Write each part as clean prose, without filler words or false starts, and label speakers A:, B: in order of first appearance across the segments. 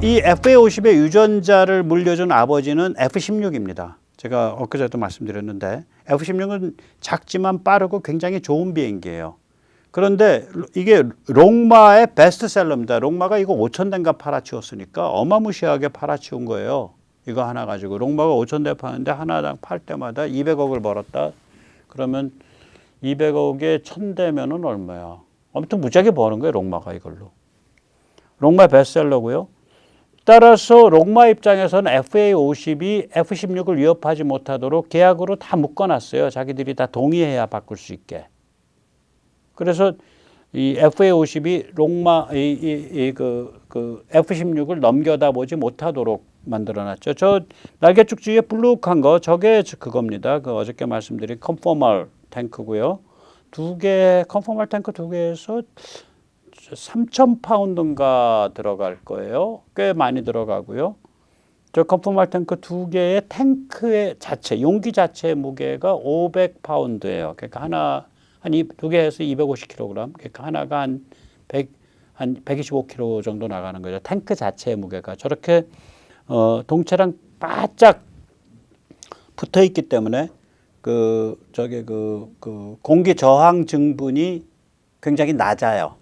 A: 이 FA50의 유전자를 물려준 아버지는 F16입니다. 제가 엊그제도 말씀드렸는데 F16은 작지만 빠르고 굉장히 좋은 비행기예요. 그런데 이게 롱마의 베스트셀러입니다. 롱마가 이거 5,000대인가 팔아치웠으니까 어마무시하게 팔아치운 거예요. 이거 하나 가지고 롱마가 5,000대 파는데 하나당 팔 때마다 200억을 벌었다. 그러면 200억에 1,000대면은 얼마야? 아무튼 무지하게 버는 거예요, 롱마가 이걸로. 롱마 베스트셀러고요. 따라서 롱마 입장에서는 FA50이 F16을 위협하지 못하도록 계약으로 다 묶어놨어요. 자기들이 다 동의해야 바꿀 수 있게. 그래서 이 FA50이 롱마 F16을 넘겨다 보지 못하도록 만들어놨죠. 저 날개축 뒤에 블룩한 거 저게 그겁니다. 그 어저께 말씀드린 컨포멀 탱크고요. 컨포멀 탱크 두 개에서 3,000파운드인가 들어갈 거예요. 꽤 많이 들어가고요. 저 컨포멀 탱크 두 개의 탱크의 용기 자체의 무게가 500파운드예요. 그러니까 두 개에서 250kg. 그러니까 하나가 한 125kg 정도 나가는 거죠. 탱크 자체의 무게가 저렇게 동체랑 바짝 붙어 있기 때문에 공기 저항 증분이 굉장히 낮아요.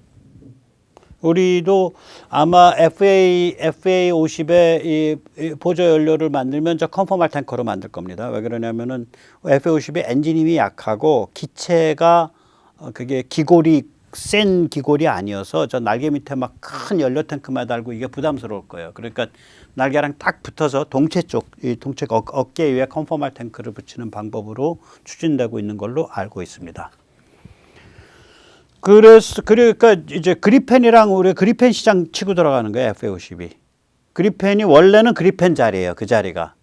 A: 우리도 아마 FA50의 이 보조 연료를 만들면 저 컨포멀 탱커로 만들 겁니다. 왜 그러냐면은 FA50의 엔진이 약하고 기체가 그게 센 기골이 아니어서 저 날개 밑에 막 큰 연료 탱크만 달고 이게 부담스러울 거예요. 그러니까 날개랑 딱 붙어서 동체 어깨 위에 컨포멀 탱크를 붙이는 방법으로 추진되고 있는 걸로 알고 있습니다. 그러니까 이제 그리펜이랑 우리 그리펜 시장 치고 들어가는 거예요, FA50이. 그리펜이 원래는 그리펜 자리예요, 그 자리가.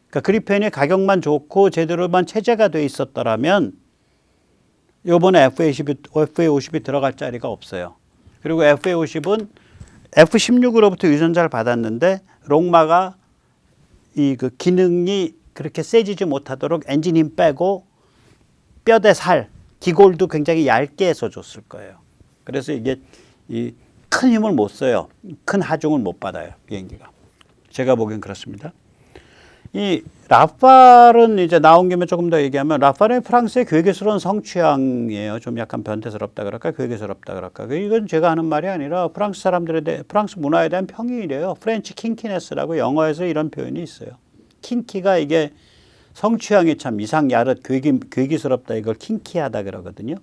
A: 그러니까 그리펜이 가격만 좋고 제대로만 체제가 돼 있었더라면 요번에 FA50이 들어갈 자리가 없어요. 그리고 FA50은 F16으로부터 유전자를 받았는데 롱마가 그 기능이 그렇게 세지지 못하도록 엔진 힘 빼고 뼈대 살 기골도 굉장히 얇게 해서 줬을 거예요. 그래서 이게 큰 힘을 못 써요. 큰 하중을 못 받아요, 비행기가. 제가 보기엔 그렇습니다. 이 라팔은 이제 나온 김에 조금 더 얘기하면 라팔은 프랑스의 괴괴스러운 성취향이에요. 좀 약간 변태스럽다 그럴까, 괴괴스럽다 그럴까. 이건 제가 하는 말이 아니라 프랑스 문화에 대한 평이래요. 프렌치 킹키네스라고 영어에서 이런 표현이 있어요. 킹키가 이게 성취향이 참 야릇 괴기스럽다 이걸 킹키하다 그러거든요.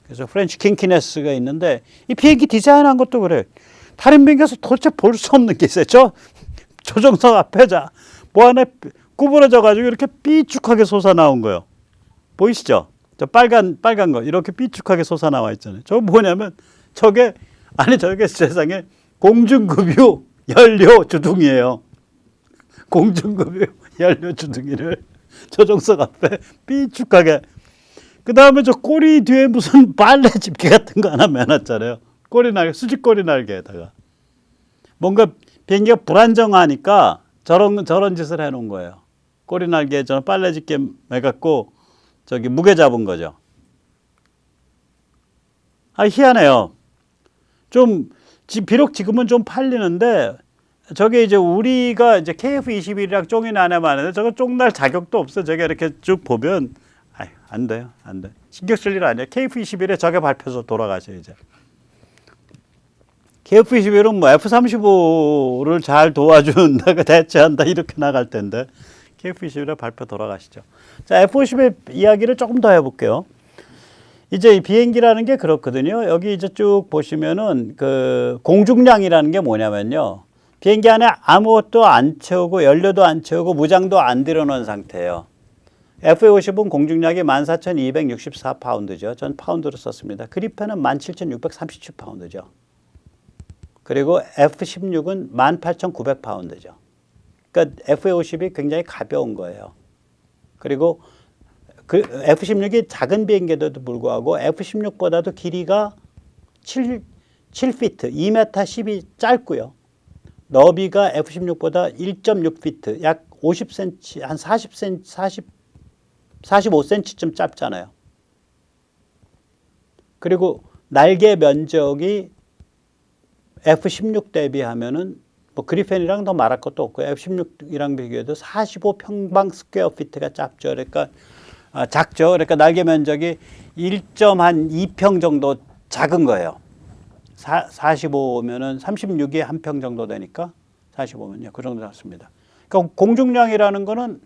A: 그래서 프렌치 킹키네스가 있는데 이 비행기 디자인한 것도 그래. 다른 비행기에서 도대체 볼 수 없는 게 있어요. 조종석 앞에 뭐 하나 구부러져 가지고 이렇게 삐죽하게 솟아나온 거예요. 보이시죠? 저 빨간 거 이렇게 삐죽하게 솟아나와 있잖아요. 저거 뭐냐면 저게 세상에 공중급유 연료 주둥이에요. 공중급유 연료 주둥이를 조종석 앞에 삐죽하게. 그 다음에 저 꼬리 뒤에 무슨 빨래 집게 같은 거 하나 매놨잖아요. 수직꼬리 날개에다가. 뭔가 비행기가 불안정하니까 저런 짓을 해놓은 거예요. 꼬리 날개에 저는 빨래 집게 매갖고 무게 잡은 거죠. 희한해요. 비록 지금은 좀 팔리는데 저게 이제 우리가 이제 KF21이랑 쫑이 나냐면 하는데 저거 쫑날 자격도 없어. 저게 이렇게 쭉 보면 안 돼요. 안 돼. 신경 쓸 일 아니에요. KF21에 저게 밟혀서 돌아가셔 이제. KF21은 뭐 F-35를 잘 도와준다가 대체한다 이렇게 나갈 텐데 KF21에 밟혀 돌아가시죠. 자, F-50의 이야기를 조금 더 해볼게요. 이제 이 비행기라는 게 그렇거든요. 여기 이제 쭉 보시면은 공중량이라는 게 뭐냐면요. 비행기 안에 아무것도 안 채우고 연료도 안 채우고 무장도 안 들여놓은 상태예요. FA50은 공중량이 14,264파운드죠. 전 파운드로 썼습니다. 그리펜은 17,637파운드죠. 그리고 F16은 18,900파운드죠. 그러니까 FA50이 굉장히 가벼운 거예요. 그리고 F16이 작은 비행기에도 불구하고 F16보다도 길이가 7피트, 2m 10이 짧고요. 너비가 F16보다 1.6피트, 약 50cm, 한 40cm, 45cm쯤 짧잖아요. 그리고 날개 면적이 F16 대비하면은 뭐 그리펜이랑 더 말할 것도 없고 F-16이랑 비교해도 45 평방 스퀘어 피트가 짧죠. 그러니까 작죠. 그러니까 날개 면적이 1.2평 정도 작은 거예요. 45면은 36이 한 평 정도 되니까 45면요. 그 정도 났습니다. 그러니까 공중량이라는 거는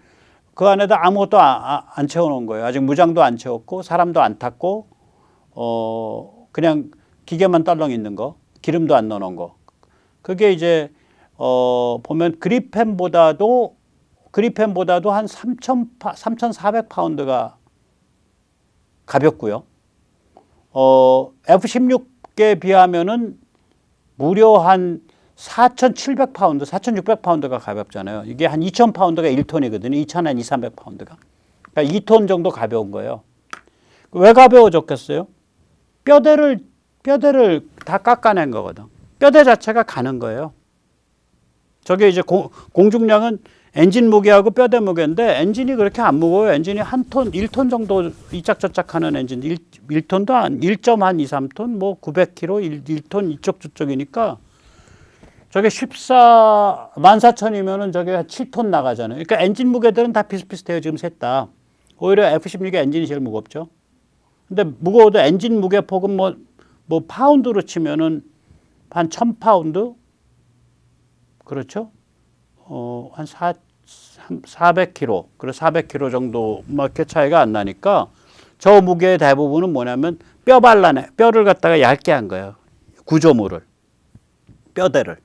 A: 그 안에다 아무것도 안 채워놓은 거예요. 아직 무장도 안 채웠고 사람도 안 탔고 그냥 기계만 떨렁 있는 거, 기름도 안 넣어놓은 거. 그게 이제 보면 그리펜보다도 한 3,400파운드가 가볍고요. F-16에 비하면은 무려 한 4,700파운드, 4,600파운드가 가볍잖아요. 이게 한 2,000파운드가 1톤이거든요. 2,000 한 2,300파운드가. 그러니까 2톤 정도 가벼운 거예요. 왜 가벼워졌겠어요? 뼈대를 다 깎아낸 거거든. 뼈대 자체가 가는 거예요. 저게 이제 공중량은 엔진 무게하고 뼈대 무게인데 엔진이 그렇게 안 무거워요. 엔진이 한 톤, 1톤 정도 이짝저짝 하는 엔진, 1톤도 한 1.2, 3톤, 뭐 900kg, 1톤 이쪽 저쪽이니까 저게 14,000이면은 저게 7톤 나가잖아요. 그러니까 엔진 무게들은 다 비슷비슷해요. 지금 셋 다. 오히려 F-16의 엔진이 제일 무겁죠. 근데 무거워도 엔진 무게폭은 뭐 파운드로 치면은 한 1,000파운드? 그렇죠? 한 400kg, 그리고 400kg 정도 밖에 차이가 안 나니까 저 무게의 대부분은 뭐냐면 뼈를 갖다가 얇게 한 거예요. 구조물을. 뼈대를.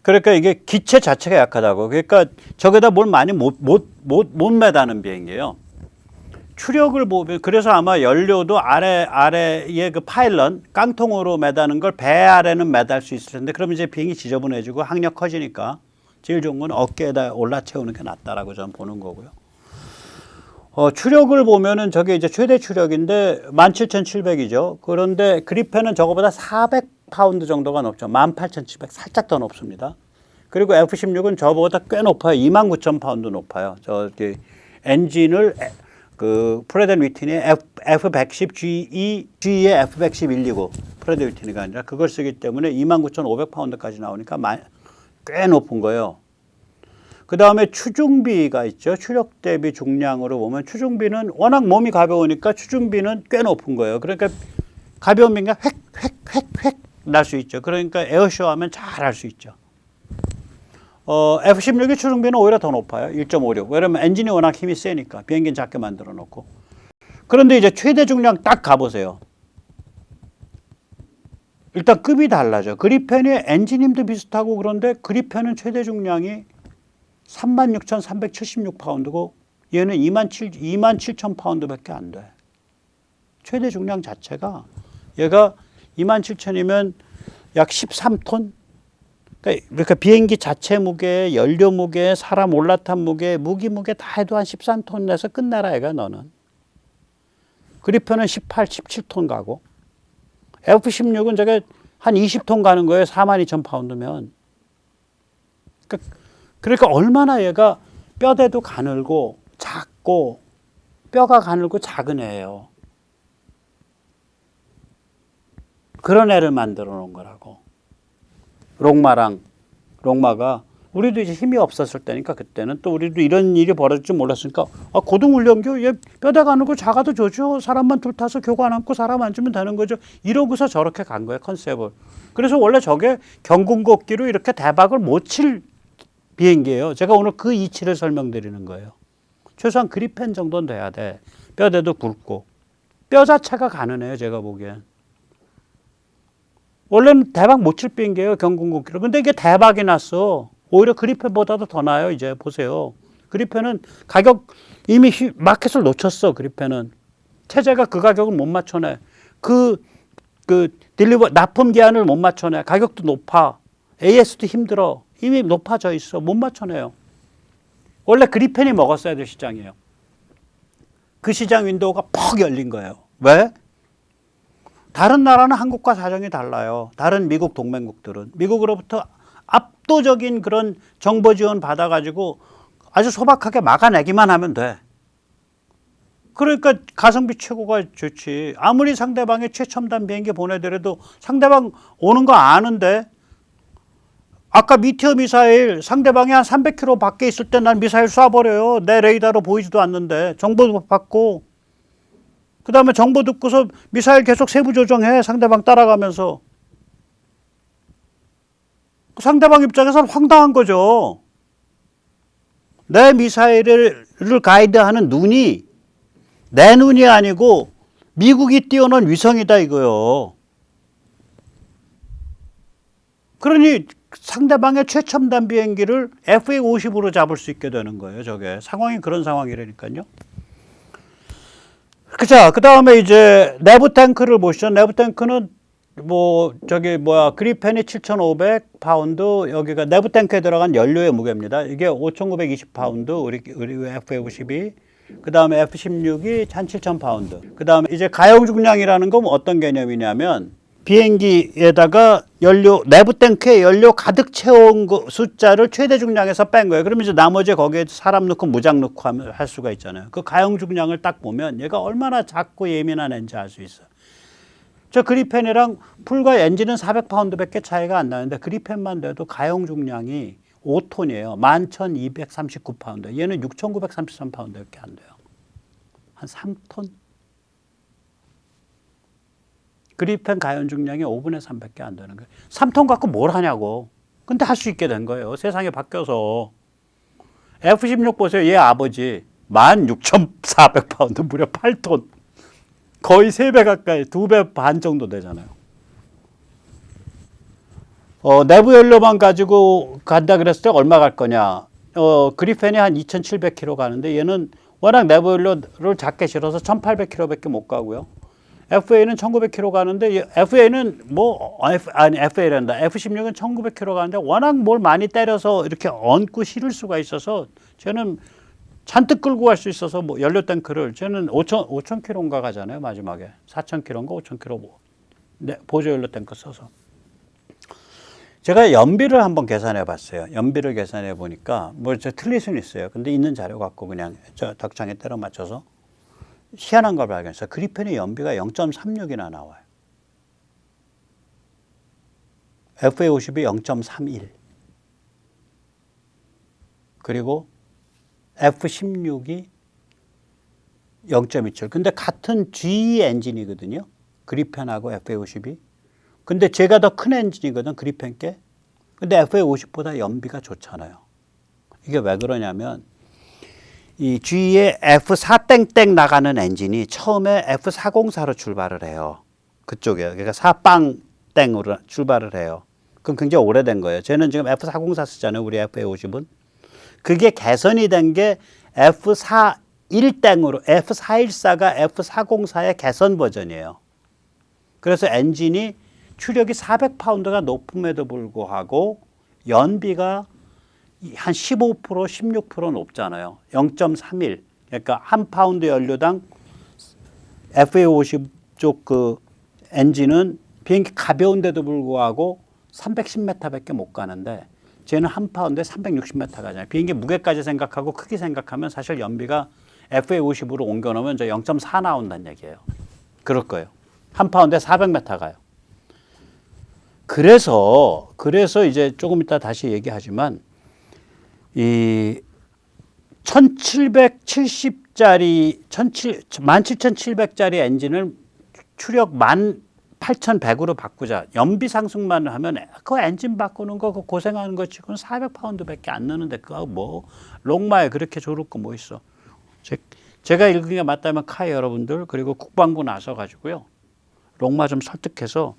A: 그러니까 이게 기체 자체가 약하다고. 그러니까 저기다 뭘 많이 못 매다는 비행기예요. 추력을 보면 그래서 아마 연료도 아래에 그 파일런 깡통으로 매다는 걸 배 아래는 매달 수 있을 텐데 그러면 이제 비행기 지저분해지고 항력 커지니까 제일 좋은 건 어깨에다 올라 채우는 게 낫다라고 저는 보는 거고요. 추력을 보면은 저게 이제 최대 추력인데 17,700이죠. 그런데 그리펜은 저거보다 400파운드 정도가 높죠. 18,700 살짝 더 높습니다. 그리고 F-16은 저보다 꽤 높아요. 29,000파운드 높아요. 저기 엔진을 그 프레드 위트니 F-110GE의 F-110-129 프레드 위트니가 아니라 그걸 쓰기 때문에 29,500파운드까지 나오니까 꽤 높은 거예요. 그 다음에 추중비가 있죠. 추력 대비 중량으로 보면 추중비는 워낙 몸이 가벼우니까 추중비는 꽤 높은 거예요. 그러니까 가벼운 비행기가 획 날 수 있죠. 그러니까 에어쇼 하면 잘 할 수 있죠. F-16의 추중비는 오히려 더 높아요. 1.56. 왜냐면 엔진이 워낙 힘이 세니까 비행기는 작게 만들어 놓고. 그런데 이제 최대 중량 딱 가보세요. 일단 급이 달라져. 그리펜의 엔진 힘도 비슷하고 그런데 그리펜은 최대 중량이 36,376파운드고 얘는 27,000파운드밖에 안 돼. 최대 중량 자체가 얘가 27,000이면 약 13톤? 그러니까 비행기 자체 무게, 연료 무게, 사람 올라탄 무게, 무기 무게 다 해도 한 13톤 내서 끝나라 애가 너는. 그리펜은 18, 17톤 가고 F-16은 저게 한 20톤 가는 거예요. 42,000파운드면. 그러니까 얼마나 얘가 뼈대도 가늘고 작고 뼈가 가늘고 작은 애예요. 그런 애를 만들어 놓은 거라고. 롱마가 우리도 이제 힘이 없었을 때니까 그때는 또 우리도 이런 일이 벌어질 줄 몰랐으니까 고등훈련교 얘 뼈대 가늘고 작아도 좋죠. 사람만 둘 타서 교관 앉고 사람 앉으면 되는 거죠. 이러고서 저렇게 간 거예요. 컨셉을. 그래서 원래 저게 경군곡기로 이렇게 대박을 못 칠 비행기예요. 제가 오늘 그 이치를 설명드리는 거예요. 최소한 그리펜 정도는 돼야 돼. 뼈대도 굵고. 뼈 자체가 가능해요. 제가 보기엔. 원래는 대박 못 칠 비행기예요. 경군곡기로. 근데 이게 대박이 났어. 오히려 그리펜보다도 더 나아요. 이제 보세요. 그리펜은 가격 이미 마켓을 놓쳤어. 그리펜은. 체제가 그 가격을 못 맞춰내. 납품 기한을 못 맞춰내. 가격도 높아. AS도 힘들어. 이미 높아져 있어. 못 맞춰내요. 원래 그리펜이 먹었어야 될 시장이에요. 그 시장 윈도우가 퍽 열린 거예요. 왜? 다른 나라는 한국과 사정이 달라요. 다른 미국 동맹국들은. 미국으로부터 압도적인 그런 정보 지원 받아가지고 아주 소박하게 막아내기만 하면 돼. 그러니까 가성비 최고가 좋지. 아무리 상대방의 최첨단 비행기 보내더라도 상대방 오는 거 아는데 아까 미티어 미사일 상대방이 한 300km 밖에 있을 때 난 미사일 쏴버려요. 내 레이더로 보이지도 않는데 정보도 받고 그 다음에 정보 듣고서 미사일 계속 세부 조정해. 상대방 따라가면서. 상대방 입장에서는 황당한 거죠. 내 미사일을 가이드하는 눈이 내 눈이 아니고 미국이 띄워놓은 위성이다 이거요. 그러니 상대방의 최첨단 비행기를 FA-50으로 잡을 수 있게 되는 거예요. 저게 상황이 그런 상황이라니까요. 자, 그 다음에 이제 내부 탱크를 보시죠. 내부 탱크는 그리펜이 7,500파운드, 여기가 내부 탱크에 들어간 연료의 무게입니다. 이게 5,920파운드, 우리 FA-52. 그 다음에 F-16이 1,700파운드. 그 다음에 이제 가용 중량이라는 건 어떤 개념이냐면 비행기에다가 내부 탱크에 연료 가득 채운 숫자를 최대 중량에서 뺀 거예요. 그러면 이제 나머지 거기에 사람 넣고 무장 넣고 할 수가 있잖아요. 그 가용 중량을 딱 보면 얘가 얼마나 작고 예민한 애인지 알 수 있어요. 저 그리펜이랑 풀과 엔진은 400파운드밖에 차이가 안 나는데 그리펜만 돼도 가용 중량이 5톤이에요. 11,239파운드. 얘는 6,933파운드밖에 안 돼요. 한 3톤? 그리펜 가용 중량이 5분의 3밖에 안 되는 거예요. 3톤 갖고 뭘 하냐고. 근데 할 수 있게 된 거예요. 세상이 바뀌어서. F-16 보세요. 얘 아버지 16,400파운드 무려 8톤. 거의 3배 가까이 2배 반 정도 되잖아요. 내부 연료만 가지고 간다 그랬을 때 얼마 갈 거냐. 그리펜이 한 2,700km 가는데 얘는 워낙 내부 연료를 작게 실어서 1,800km밖에 못 가고요. FA는 1,900km 가는데 FA는 FA란다. F-16은 1,900km 가는데 워낙 뭘 많이 때려서 이렇게 얹고 실을 수가 있어서 쟤는 잔뜩 끌고 갈 수 있어서 연료 탱크를 쟤는 5,000km인가 가잖아요. 마지막에 4,000km인가 5,000km 보조 연료 탱크 써서. 제가 연비를 한번 계산해 봤어요. 연비를 계산해 보니까 틀릴 수는 있어요. 근데 있는 자료 갖고 그냥 덕창에 때려 맞춰서 희한한 걸 발견했어요. 그리펜의 연비가 0.36이나 나와요. FA-50이 0.31. 그리고 F-16이 0.27. 근데 같은 GE 엔진이거든요. 그리펜하고 FA-50이. 근데 제가 더 큰 엔진이거든, 그리펜 게. 근데 FA-50보다 연비가 좋잖아요. 이게 왜 그러냐면 이 GE의 F4땡땡 나가는 엔진이 처음에 F404로 출발을 해요. 그쪽에. 그러니까 4빵땡으로 출발을 해요. 그럼 굉장히 오래된 거예요. 쟤는 지금 F404 쓰잖아요. 우리 FA-50은. 그게 개선이 된 게 F41땡으로, F414가 F404의 개선 버전이에요. 그래서 엔진이 추력이 400파운드가 높음에도 불구하고 연비가 한 15%, 16% 높잖아요. 0.31. 그러니까 한 파운드 연료당 FA-50 쪽 그 엔진은 비행기 가벼운데도 불구하고 310m밖에 못 가는데 쟤는 한 파운드에 360m 가잖아요. 비행기 무게까지 생각하고 크기 생각하면 사실 연비가 FA-50으로 옮겨놓으면 0.4 나온다는 얘기예요. 그럴 거예요. 한 파운드에 400m 가요. 그래서 이제 조금 이따 다시 얘기하지만 이 1770짜리 17,700짜리 엔진을 추력 18,100으로 바꾸자. 연비 상승만 하면 그 엔진 바꾸는 거 고생하는 거 치고는 400파운드밖에 안 넣는데 그거 롱마에 그렇게 좋을 거 뭐 있어. 제가 읽은 게 맞다면 카이 여러분들 그리고 국방부 나서 가지고요. 롱마 좀 설득해서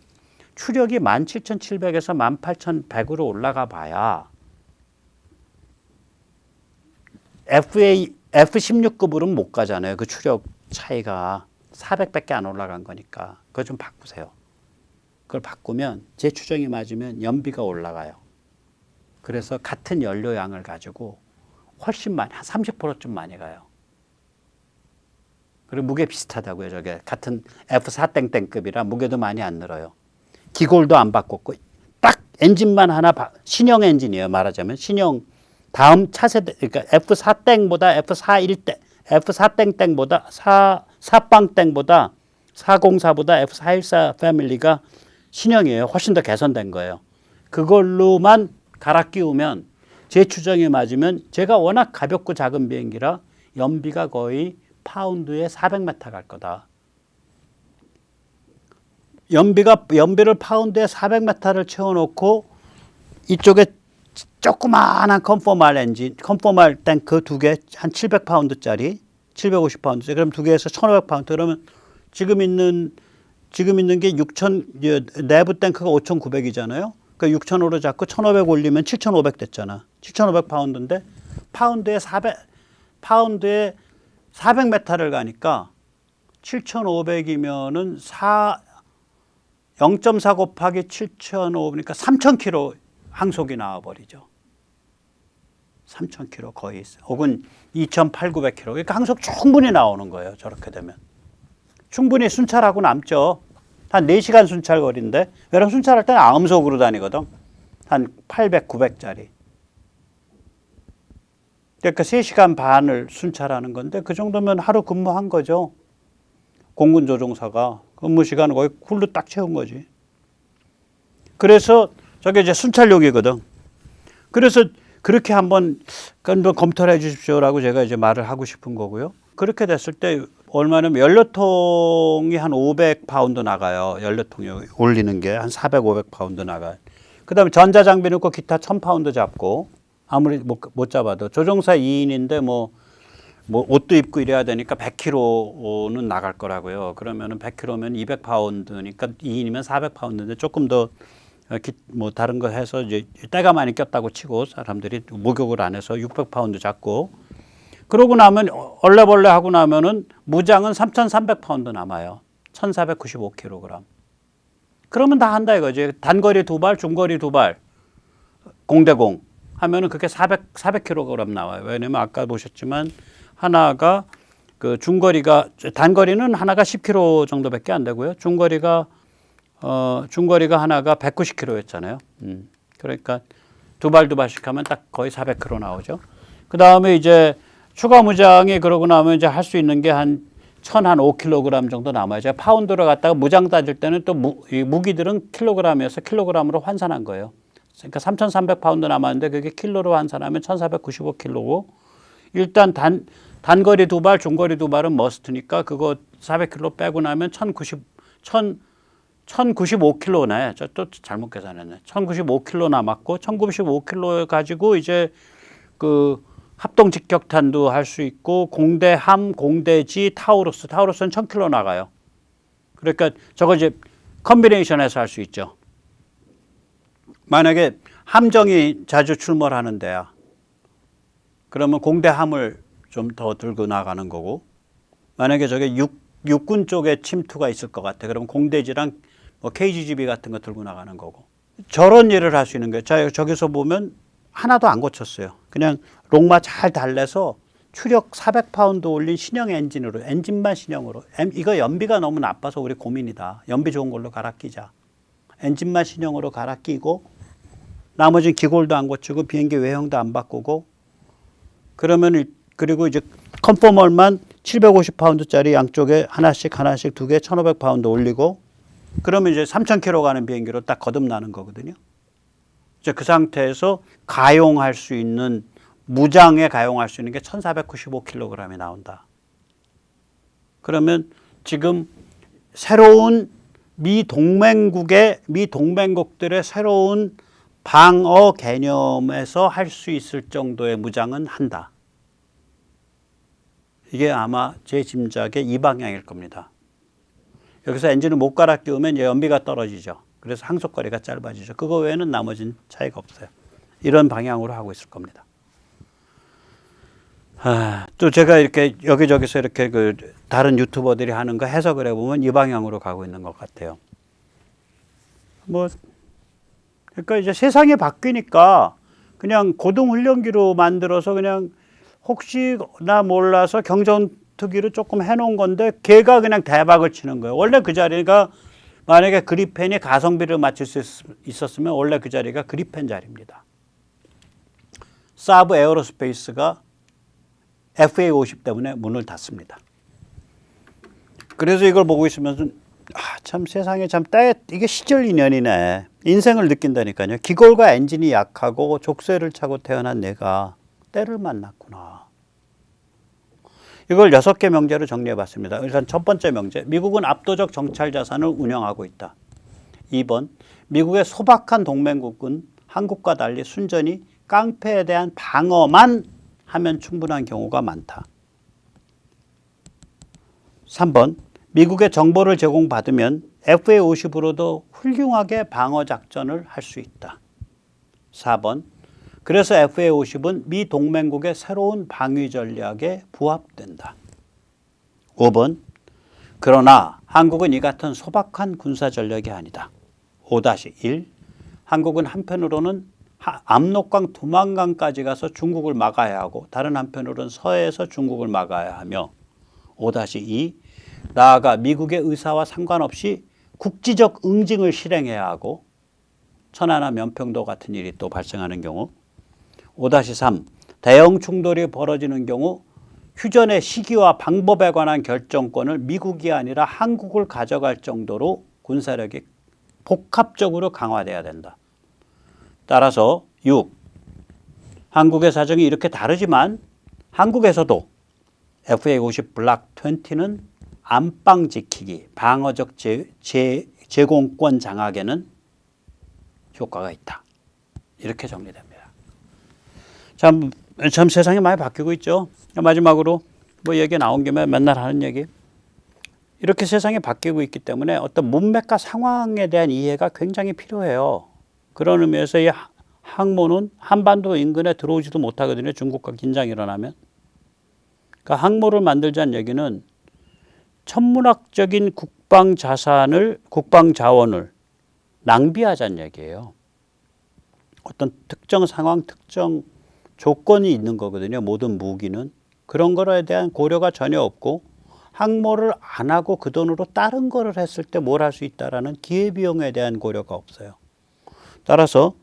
A: 추력이 17,700에서 18,100으로 올라가 봐야 F-16급으로는 못 가잖아요. 그 추력 차이가 400밖에 안 올라간 거니까. 그거 좀 바꾸세요. 그걸 바꾸면 제 추정이 맞으면 연비가 올라가요. 그래서 같은 연료양을 가지고 훨씬 많이, 한 30%좀 많이 가요. 그리고 무게 비슷하다고요. 저게 같은 F4땡땡급이라 무게도 많이 안 늘어요. 기골도 안 바꿨고 딱 엔진만 하나 신형 엔진이에요. 말하자면 신형 다음 차세대 그러니까 F4땡보다 F41땡 F4땡땡보다 4빵땡보다 404보다 F414 패밀리가 신형이에요. 훨씬 더 개선된 거예요. 그걸로만 갈아 끼우면 제 추정에 맞으면 제가 워낙 가볍고 작은 비행기라 연비가 거의 파운드에 400m 갈 거다. 연비를 파운드에 400m를 채워놓고 이쪽에 조그마한 컨포말 탱크 두 개, 한 700파운드짜리, 750파운드짜리, 그럼 두 개에서 1500파운드. 그러면 지금 있는 게 6,000, 내부 탱크가 5,900이잖아요. 그러니까 6,000으로 잡고 1,500 올리면 7,500 됐잖아. 7,500파운드인데 파운드에 400m를 가니까 7,500이면은 0.4 곱하기 7,500이니까 3,000km 항속이 나와버리죠. 3,000km 거의, 혹은 2,800-900km. 그러니까 항속 충분히 나오는 거예요. 저렇게 되면. 충분히 순찰하고 남죠. 한 4시간 순찰 거리인데, 왜냐면 순찰할 때는 암속으로 다니거든. 한 800, 900짜리. 그러니까 3시간 반을 순찰하는 건데, 그 정도면 하루 근무한 거죠. 공군 조종사가. 근무 시간 거의 훌로 딱 채운 거지. 그래서 저게 이제 순찰용이거든. 그래서 그렇게 한번 검토를 해 주십시오라고 제가 이제 말을 하고 싶은 거고요. 그렇게 됐을 때 얼마냐면 연료통이 한 500파운드 나가요. 연료통이 올리는 게 한 400, 500파운드 나가요. 그다음에 전자장비 넣고 기타 1000파운드 잡고, 아무리 못 잡아도 조종사 2인인데 뭐 옷도 입고 이래야 되니까 100kg는 나갈 거라고요. 그러면은 100kg면 200파운드니까 2인이면 400파운드인데 조금 더 뭐 다른 거 해서 이제 때가 많이 꼈다고 치고 사람들이 목욕을 안 해서 600파운드 잡고, 그러고 나면 얼레벌레 하고 나면은 무장은 3,300파운드 남아요. 1,495kg. 그러면 다 한다 이거지. 단거리 2발, 중거리 2발, 공대공 하면은 그게 400kg 나와요. 왜냐면 아까 보셨지만 하나가 그 단거리는 하나가 10km 정도밖에 안 되고요. 중거리가 하나가 190km였잖아요. 그러니까 두 발씩 하면 딱 거의 400km 나오죠. 그 다음에 이제 추가 무장이 그러고 나면 이제 할 수 있는 게 한 1,005kg 정도 남아요. 제가 파운드로 갖다가 무장 따질 때는 또 무기들은 킬로그램이어서 킬로그램으로 환산한 거예요. 그러니까 3,300파운드 남았는데 그게 킬로로 환산하면 1,495kg고, 일단 단거리 2발, 중거리 2발은 머스트니까 그거 400kg 빼고 나면 1,095kg네. 저 또 잘못 계산했네. 1,095kg 남았고, 1,095kg 가지고 이제 그 합동 직격탄도 할 수 있고, 공대함, 공대지, 타우루스는 1,000kg 나가요. 그러니까 저거 이제 컨비네이션해서 할 수 있죠. 만약에 함정이 자주 출몰하는 데야, 그러면 공대함을 좀 더 들고 나가는 거고, 만약에 저게 육군 쪽에 침투가 있을 것 같아. 그러면 공대지랑 뭐 KGB 같은 거 들고 나가는 거고. 저런 일을 할 수 있는 거예요. 자, 저기서 보면 하나도 안 고쳤어요. 그냥 롱마 잘 달래서 추력 400파운드 올린 신형 엔진으로, 엔진만 신형으로. 이거 연비가 너무 나빠서 우리 고민이다. 연비 좋은 걸로 갈아 끼자. 엔진만 신형으로 갈아 끼고, 나머지는 기골도 안 고치고 비행기 외형도 안 바꾸고, 그리고 이제 컨포멀만 750파운드짜리 양쪽에 하나씩 두 개 1,500파운드 올리고, 그러면 이제 3,000km 가는 비행기로 딱 거듭나는 거거든요. 이제 그 상태에서 가용할 수 있는, 무장에 가용할 수 있는 게 1,495kg이 나온다. 그러면 지금 새로운 미 동맹국들의 새로운 방어 개념에서 할 수 있을 정도의 무장은 한다. 이게 아마 제 짐작의 이 방향일 겁니다. 여기서 엔진을 못 갈아 끼우면 연비가 떨어지죠. 그래서 항속거리가 짧아지죠. 그거 외에는 나머지는 차이가 없어요. 이런 방향으로 하고 있을 겁니다. 또 제가 이렇게 여기저기서 이렇게 그 다른 유튜버들이 하는 거 해석을 해보면 이 방향으로 가고 있는 것 같아요. 그러니까 이제 세상이 바뀌니까 그냥 고등훈련기로 만들어서 그냥 혹시나 몰라서 경전투기로 조금 해놓은 건데, 걔가 그냥 대박을 치는 거예요. 원래 그 자리가, 만약에 그리펜이 가성비를 맞출 수 있었으면 원래 그 자리가 그리펜 자리입니다. 사브 에어로스페이스가 FA-50 때문에 문을 닫습니다. 그래서 이걸 보고 있으면서 참 세상에 이게 시절 인연이네. 인생을 느낀다니까요. 기골과 엔진이 약하고 족쇄를 차고 태어난 내가 때를 만났구나. 이걸 6개 명제로 정리해 봤습니다. 일단 첫 번째 명제, 미국은 압도적 정찰 자산을 운영하고 있다. 2번, 미국의 소박한 동맹국은 한국과 달리 순전히 깡패에 대한 방어만 하면 충분한 경우가 많다. 3번, 미국의 정보를 제공받으면 FA-50으로도 훌륭하게 방어 작전을 할 수 있다. 4번, 그래서 FA-50은 미 동맹국의 새로운 방위 전략에 부합된다. 5번, 그러나 한국은 이 같은 소박한 군사 전략이 아니다. 5-1, 한국은 한편으로는 압록강 두만강까지 가서 중국을 막아야 하고 다른 한편으로는 서해에서 중국을 막아야 하며 5-2, 나아가 미국의 의사와 상관없이 국지적 응징을 실행해야 하고 천안함 연평도 같은 일이 또 발생하는 경우 5-3, 대형 충돌이 벌어지는 경우 휴전의 시기와 방법에 관한 결정권을 미국이 아니라 한국을 가져갈 정도로 군사력이 복합적으로 강화돼야 된다. 따라서 6. 한국의 사정이 이렇게 다르지만 한국에서도 FA-50 블락 20는 안방 지키기, 방어적 제공권 장악에는 효과가 있다. 이렇게 정리됩니다. 참 세상이 많이 바뀌고 있죠. 마지막으로 뭐 얘기 나온 김에 맨날 하는 얘기. 이렇게 세상이 바뀌고 있기 때문에 어떤 문맥과 상황에 대한 이해가 굉장히 필요해요. 그런 의미에서 이 항모는 한반도 인근에 들어오지도 못하거든요. 중국과 긴장이 일어나면. 그러니까 항모를 만들자는 얘기는 천문학적인 국방 자원을 낭비하자는 얘기예요. 어떤 특정 상황, 특정 조건이 있는 거거든요. 모든 무기는. 그런 거에 대한 고려가 전혀 없고 항모를 안 하고 그 돈으로 다른 거를 했을 때 뭘 할 수 있다라는 기회비용에 대한 고려가 없어요. 따라서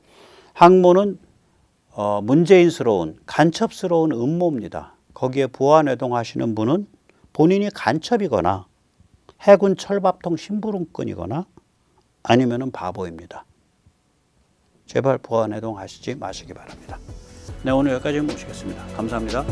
A: 항모는 문재인스러운 간첩스러운 음모입니다. 거기에 부안해동하시는 분은 본인이 간첩이거나 해군 철밥통 심부름꾼이거나 아니면은 바보입니다. 제발 부안해동하시지 마시기 바랍니다. 네, 오늘 여기까지 모시겠습니다. 감사합니다.